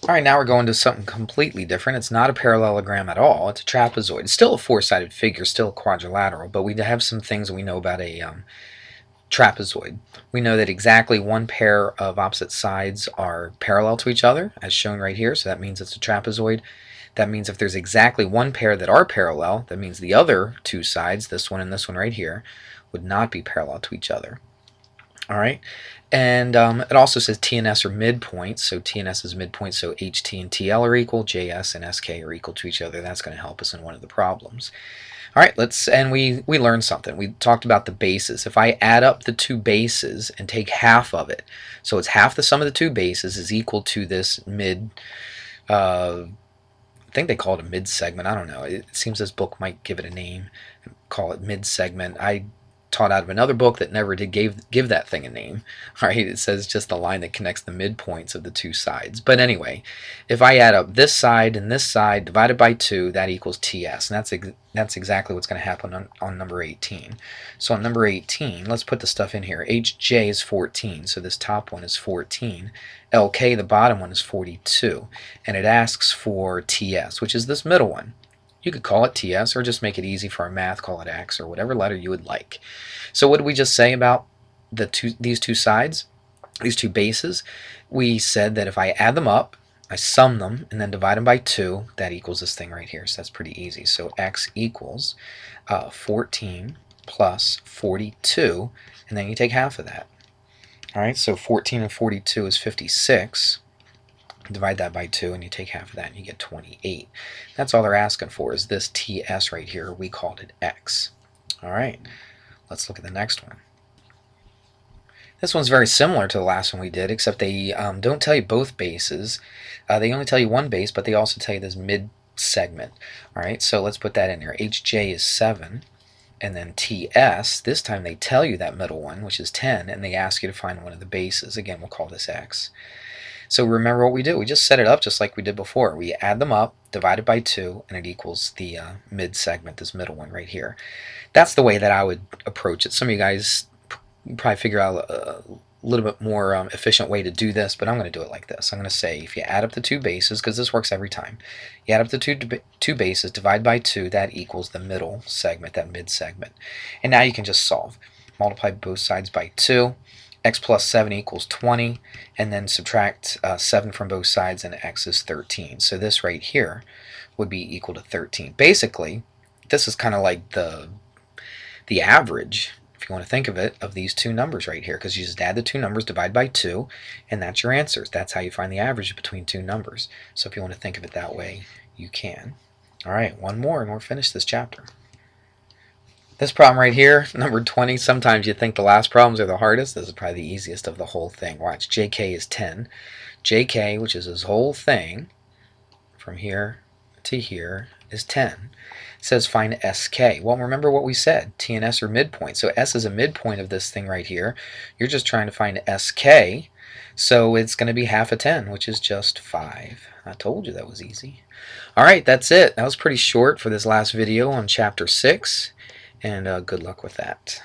All right, now we're going to something completely different. It's not a parallelogram at all. It's a trapezoid. It's still a four-sided figure, still a quadrilateral, but we have some things we know about a trapezoid. We know that exactly one pair of opposite sides are parallel to each other, as shown right here, so that means it's a trapezoid. That means if there's exactly one pair that are parallel, that means the other two sides, this one and this one right here, would not be parallel to each other. All right, and it also says T and S are midpoints, so T and S is midpoint, so HT and TL are equal, JS and SK are equal to each other. That's going to help us in one of the problems. All right, we learned something. We talked about the bases. If I add up the two bases and take half of it, so it's half the sum of the two bases is equal to this mid, I think they call it a mid segment. I don't know. It seems this book might give it a name, call it mid segment. I taught out of another book that never did give that thing a name. All right, it says just the line that connects the midpoints of the two sides. But anyway, if I add up this side and this side divided by 2, that equals TS, and that's exactly what's going to happen on number 18. So on number 18, let's put the stuff in here. HJ is 14, so this top one is 14. LK, the bottom one, is 42, and it asks for TS, which is this middle one. You could call it TS or just make it easy for our math, call it X or whatever letter you would like. So what did we just say about these two sides, these two bases? We said that if I add them up, I sum them, and then divide them by 2, that equals this thing right here. So that's pretty easy. So X equals 14 plus 42, and then you take half of that. All right, so 14 and 42 is 56. Divide that by 2 and you take half of that and you get 28. That's all they're asking for is this TS right here. We called it X. All right, let's look at the next one. This one's very similar to the last one we did, except they don't tell you both bases. They only tell you one base, but they also tell you this mid segment. All right, so let's put that in here. HJ is 7. And then TS, this time they tell you that middle one, which is 10, and they ask you to find one of the bases. Again, we'll call this X. So remember what we do. We just set it up just like we did before. We add them up, divide it by 2, and it equals the mid segment, this middle one right here. That's the way that I would approach it. Some of you guys probably figure out a little bit more efficient way to do this, but I'm going to do it like this. I'm going to say if you add up the two bases, because this works every time, you add up the two bases, divide by 2, that equals the middle segment, that mid segment. And now you can just solve. Multiply both sides by 2. X plus 7 equals 20, and then subtract 7 from both sides, and X is 13. So this right here would be equal to 13. Basically, this is kind of like the average, if you want to think of it, of these two numbers right here, because you just add the two numbers, divide by 2, and that's your answers. That's how you find the average between two numbers. So if you want to think of it that way, you can. All right, one more, and we're finished this chapter. This problem right here, number 20, sometimes you think the last problems are the hardest. This is probably the easiest of the whole thing. Watch, JK is 10. JK, which is this whole thing, from here to here, is 10. It says find SK. Well, remember what we said. T and S are midpoint. So S is a midpoint of this thing right here. You're just trying to find SK. So it's going to be half of 10, which is just 5. I told you that was easy. All right, that's it. That was pretty short for this last video on Chapter 6. And good luck with that.